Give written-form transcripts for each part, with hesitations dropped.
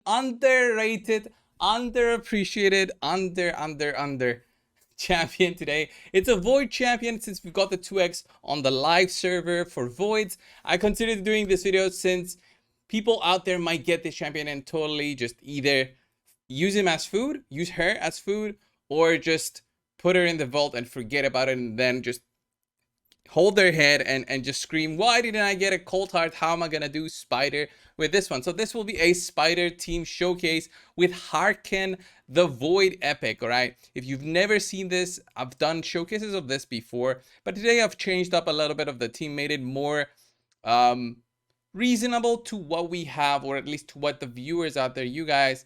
underrated, underappreciated, under champion today. It's a Void champion since we've got the 2x on the live server for Voids. I considered doing this video since people out there might get this champion and totally just either use him as food, use her as food, or just put her in the vault and forget about it and then just hold their head and just scream, why didn't I get a cold heart? How am I gonna do spider with this one? So this will be a spider team showcase with Harken, the Void epic. All right, if you've never seen this, I've done showcases of this before, but today I've changed up a little bit of the team, made it more reasonable to what we have, or at least to what the viewers out there, you guys,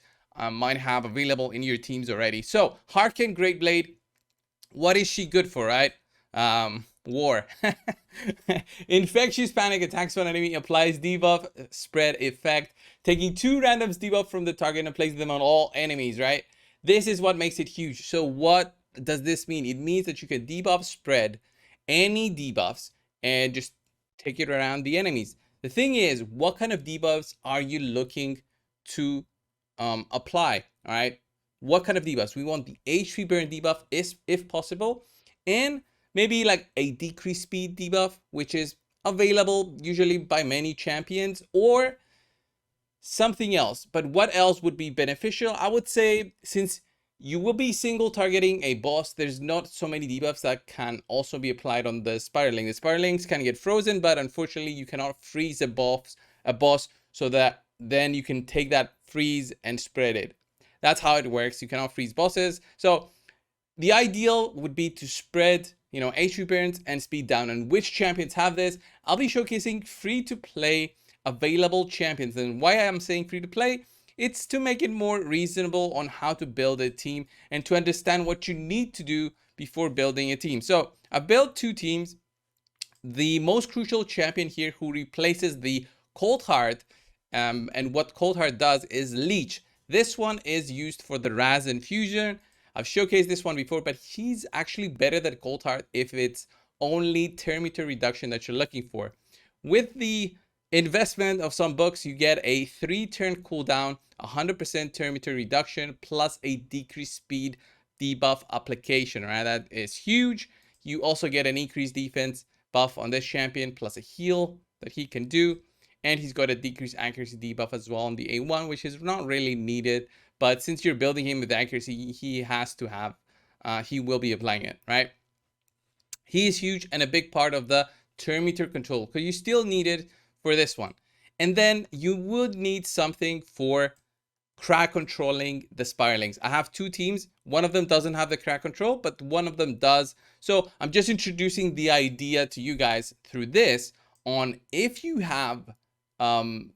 might have available in your teams already. So Harken, Great Blade, what is she good for, right? War. Infectious panic, attacks one enemy, applies debuff spread effect, taking 2 randoms debuff from the target and placing them on all enemies, right? This is what makes it huge. So what does this mean? It means that you can debuff spread any debuffs and just take it around the enemies. The thing is, what kind of debuffs are you looking to apply? All right, what kind of debuffs? We want the HP burn debuff if possible, and maybe like a decreased speed debuff, which is available usually by many champions, or something else. But what else would be beneficial? I would say, since you will be single targeting a boss, there's not so many debuffs that can also be applied on the spiraling. The spiralings can get frozen, but unfortunately you cannot freeze a boss so that then you can take that freeze and spread it. That's how it works. You cannot freeze bosses. So the ideal would be to spread, you know, HP burns and speed down. And which champions have this? I'll be showcasing free to play available champions. And why I'm saying free to play, it's to make it more reasonable on how to build a team and to understand what you need to do before building a team. So I built 2 teams. The most crucial champion here who replaces the Cold Heart, and what Cold Heart does is Leech. This one is used for the Raz Infusion. I've showcased this one before, but he's actually better than Cold Heart if it's only turn meter reduction that you're looking for. With the investment of some books, you get a 3-turn cooldown, 100% turn meter reduction, plus a decreased speed debuff application, right? That is huge. You also get an increased defense buff on this champion, plus a heal that he can do. And he's got a decreased accuracy debuff as well on the A1, which is not really needed. But since you're building him with accuracy, he has to have, he will be applying it, right? He is huge and a big part of the turn meter control, because you still need it for this one. And then you would need something for crack controlling the spiralings. I have 2 teams. One of them doesn't have the crack control, but one of them does. So I'm just introducing the idea to you guys through this on, if you have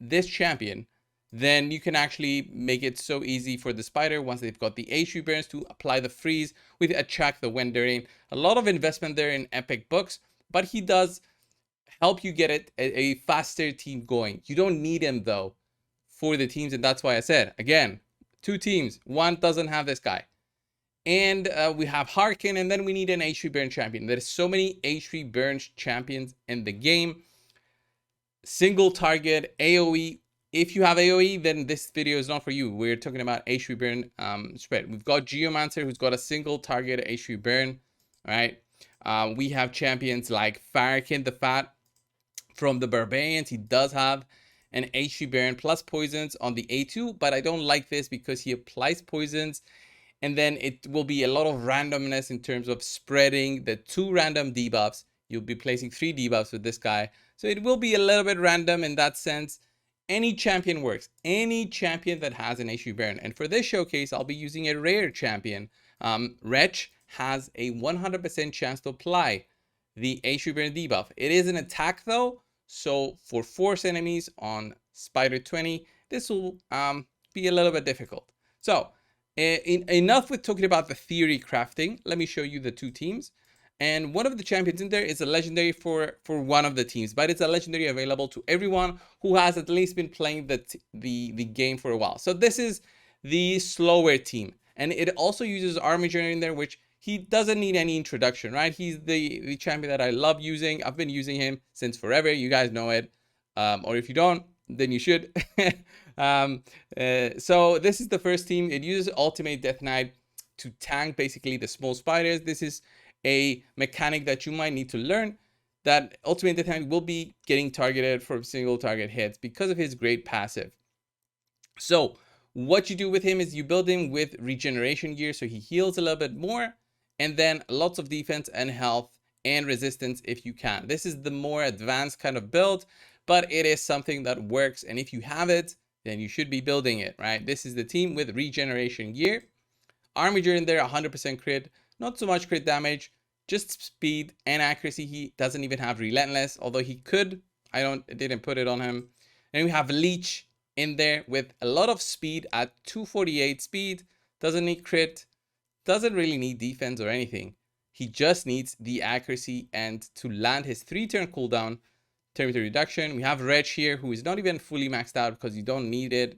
this champion, then you can actually make it so easy for the spider, once they've got the HP burns, to apply the freeze with attract the Wendering. A lot of investment there in epic books, but he does help you get it a faster team going. You don't need him though for the teams, and that's why I said, again, 2 teams. One doesn't have this guy. And we have Harkin, and then we need an HP burn champion. There's so many HP burn champions in the game. Single target, AoE. If you have AoE, then this video is not for you. We're talking about HP burn spread. We've got Geomancer, who's got a single target HP burn. All right. We have champions like Haarken the Fat from the Barbarians. He does have an HP burn plus poisons on the A2, but I don't like this because he applies poisons, and then it will be a lot of randomness in terms of spreading the 2 random debuffs. You'll be placing 3 debuffs with this guy, so it will be a little bit random in that sense. Any champion works, any champion that has an HP burn. And for this showcase, I'll be using a rare champion. Wretch has a 100% chance to apply the HP burn debuff. It is an attack though, so for force enemies on Spider 20, this will be a little bit difficult. So enough with talking about the theory crafting. Let me show you the 2 teams. And one of the champions in there is a legendary for one of the teams, but it's a legendary available to everyone who has at least been playing the game for a while. So this is the slower team, and it also uses Armiger in there, which he doesn't need any introduction, right? He's the champion that I love using. I've been using him since forever. You guys know it, or if you don't, then you should. So this is the first team. It uses Ultimate Death Knight to tank basically the small spiders. This is a mechanic that you might need to learn, that Ultimate Death Knight will be getting targeted for single target hits because of his great passive. So what you do with him is you build him with regeneration gear, so he heals a little bit more, and then lots of defense and health and resistance if you can. This is the more advanced kind of build, but it is something that works, and if you have it, then you should be building it, right? This is the team with regeneration gear. Armature in there, 100% crit, not so much crit damage, just speed and accuracy. He doesn't even have relentless, although he could. I didn't put it on him. And we have Leech in there with a lot of speed at 248 speed. Doesn't need crit, doesn't really need defense or anything. He just needs the accuracy and to land his 3-turn cooldown, terminator reduction. We have Reg here, who is not even fully maxed out because you don't need it.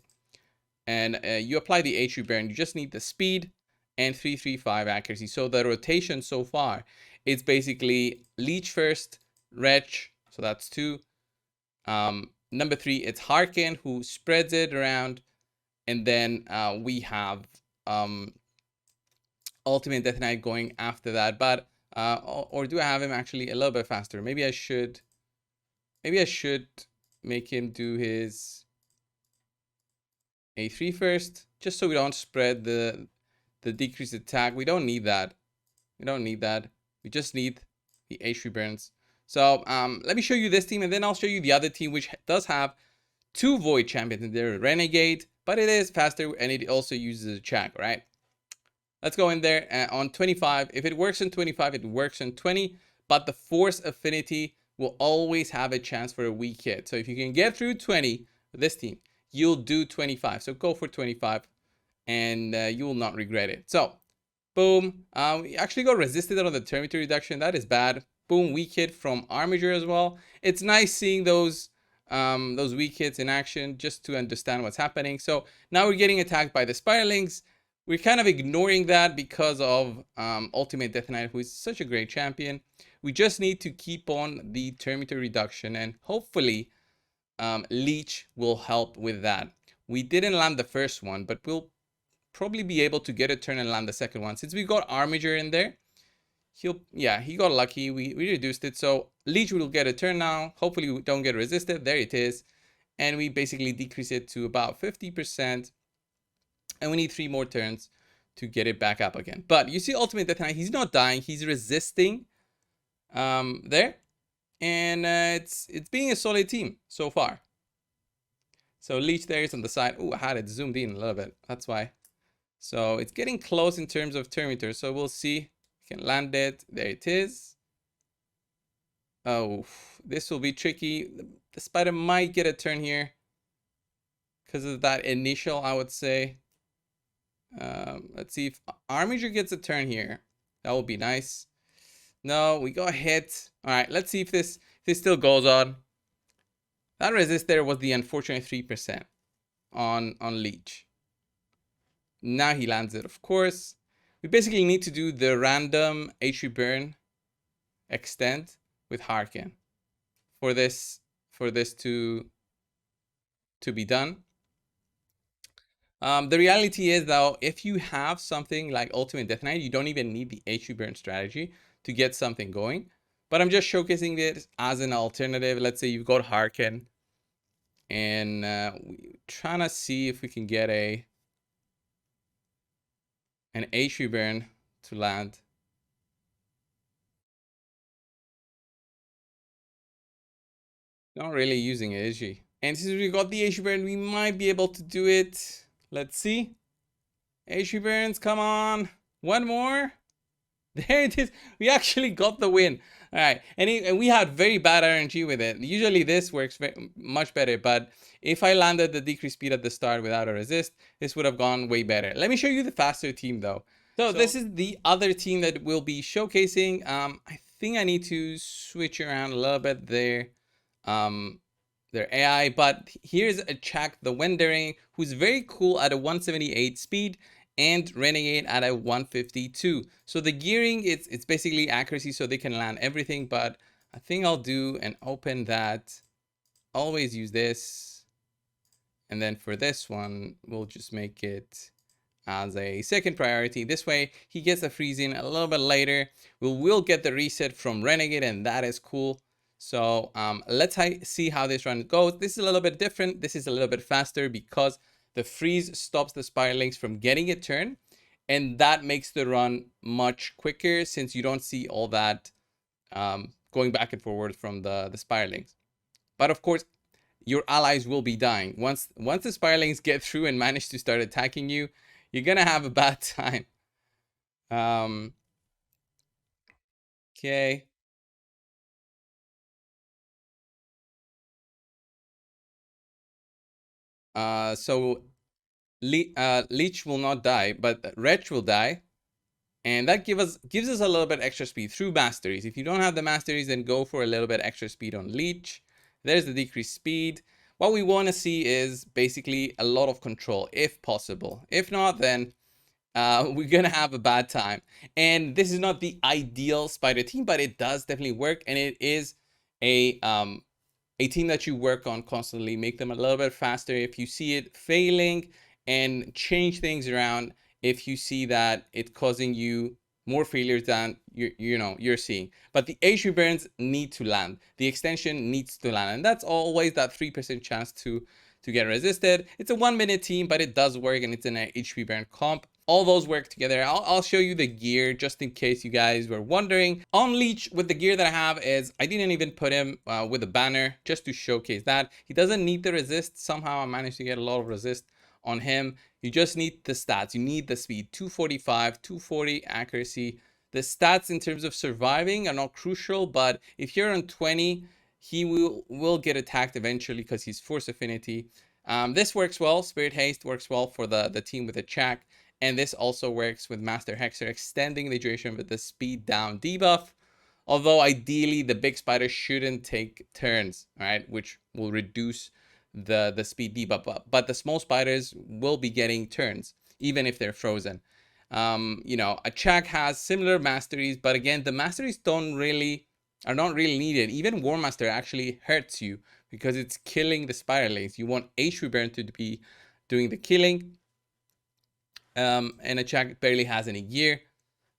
And you apply the H burn. You just need the speed and 335 accuracy. So the rotation so far, it's basically Leech first, Reg, so that's 2. Number 3, it's Harkin, who spreads it around. And then we have Ultimate Death Knight going after that. But, or do I have him actually a little bit faster? Maybe I should make him do his A3 first, just so we don't spread the decreased attack. We don't need that. We just need the H3 burns. So let me show you this team, and then I'll show you the other team, which does have 2 Void champions in there, Renegade, but it is faster, and it also uses a check, right? Let's go in there on 25. If it works on 25, it works on 20, but the Force Affinity will always have a chance for a weak hit. So if you can get through 20 with this team, you'll do 25. So go for 25, and you will not regret it. So boom, we actually got resisted on the terminator reduction. That is bad. Boom, weak hit from Armature as well. It's nice seeing those weak hits in action just to understand what's happening. So now we're getting attacked by the Spiralings. We're kind of ignoring that because of Ultimate Death Knight, who is such a great champion. We just need to keep on the terminator reduction, and hopefully Leech will help with that. We didn't land the first one, but we'll probably be able to get a turn and land the second one. Since we got Armature in there, he got lucky. We reduced it. So Leech will get a turn now. Hopefully we don't get resisted. There it is. And we basically decrease it to about 50%. And we need 3 more turns to get it back up again. But you see Ultimate Death Knight, he's not dying. He's resisting there. And it's being a solid team so far. So Leech there is on the side. Oh, I had it zoomed in a little bit. That's why. So it's getting close in terms of Terminator. So we'll see. We can land it. There it is. Oh, this will be tricky. The spider might get a turn here because of that initial, I would say. Let's see if Armature gets a turn here. That would be nice. No, we got hit. All right, let's see if this still goes on. That resist there was the unfortunate 3% on Leech. Now he lands it, of course. We basically need to do the random HP burn extend with Harkin for this to be done. The reality is, though, if you have something like Ultimate Death Knight, you don't even need the HP burn strategy to get something going. But I'm just showcasing this as an alternative. Let's say you've got Harkin, and we're trying to see if we can get an HP burn to land. Not really using it, is she? And since we got the HP burn, we might be able to do it. Let's see. HP burns, come on. One more. There it is. We actually got the win. All right. And we had very bad RNG with it. Usually this works much better. But if I landed the decreased speed at the start without a resist, this would have gone way better. Let me show you the faster team, though. So this is the other team that we'll be showcasing. I think I need to switch around a little bit there. Their AI, but here's a check, the Wendering, who's very cool at a 178 speed, and Renegade at a 152. So the gearing, it's basically accuracy, so they can land everything. But I think I'll do and open that. Always use this. And then for this one, we'll just make it as a second priority. This way he gets the freezing a little bit later. We'll get the reset from Renegade, and that is cool. So let's see how this run goes. This is a little bit different. This is a little bit faster because the freeze stops the Spirelings from getting a turn, and that makes the run much quicker since you don't see all that going back and forward from the Spirelings. But of course, your allies will be dying. Once the Spirelings get through and manage to start attacking you, you're gonna have a bad time. Okay. So Leech will not die, but Wretch will die. And that gives us a little bit extra speed through masteries. If you don't have the masteries, then go for a little bit extra speed on Leech. There's the decreased speed. What we want to see is basically a lot of control, if possible. If not, then we're gonna have a bad time. And this is not the ideal spider team, but it does definitely work, and it is a team that you work on constantly. Make them a little bit faster if you see it failing, and change things around if you see that it's causing you more failures than you're seeing. But the HP burns need to land. The extension needs to land, and that's always that 3% chance to get resisted. It's a 1-minute team, but it does work, and it's in an HP burn comp. All those work together. I'll show you the gear just in case you guys were wondering. On Leech, with the gear that I have is, I didn't even put him with a banner just to showcase that. He doesn't need the resist. Somehow I managed to get a lot of resist on him. You just need the stats. You need the speed. 245, 240 accuracy. The stats in terms of surviving are not crucial, but if you're on 20, he will get attacked eventually because he's force affinity. This works well. Spirit Haste works well for the team with a Chak. And this also works with Master Hexer, extending the duration with the speed down debuff. Although ideally the big spider shouldn't take turns, right? Which will reduce the speed debuff. But the small spiders will be getting turns, even if they're frozen. A Chak has similar masteries, but again, the masteries are not really needed. Even War Master actually hurts you because it's killing the Spirelings. You want HP Burn to be doing the killing. And a Chak barely has any gear.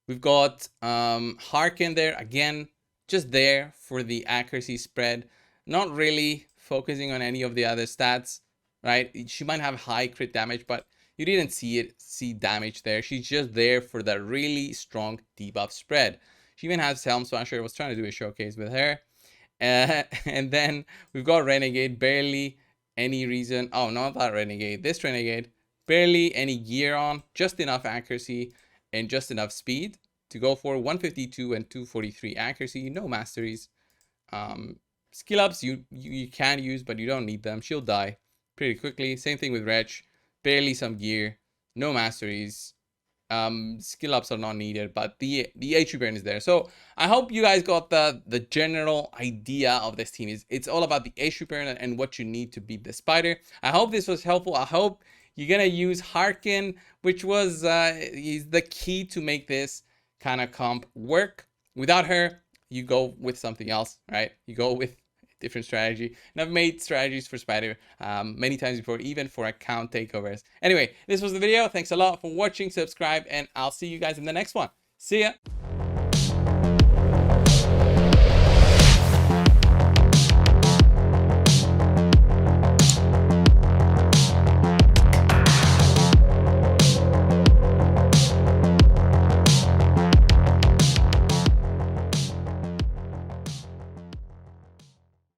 We've got Haarken there, again, just there for the accuracy spread, not really focusing on any of the other stats, right? She might have high crit damage, but you didn't see damage there. She's just there for the really strong debuff spread. She even has Helm Smasher. I was trying to do a showcase with her. And then we've got Renegade, barely any reason. Oh, not that Renegade, this Renegade. Barely any gear on, just enough accuracy and just enough speed to go for 152 and 243 accuracy. No masteries. Skill ups you can use, but you don't need them. She'll die pretty quickly. Same thing with Wretch. Barely some gear. No masteries. Skill ups are not needed, but the HP burn is there. So I hope you guys got the general idea of this team. It's all about the HP burn and what you need to beat the spider. I hope this was helpful. I hope you're gonna use Harkin, which was is the key to make this kind of comp work. Without her, you go with something else, right? You go with a different strategy. And I've made strategies for Spider many times before, even for account takeovers. Anyway, this was the video. Thanks a lot for watching. Subscribe, and I'll see you guys in the next one. See ya.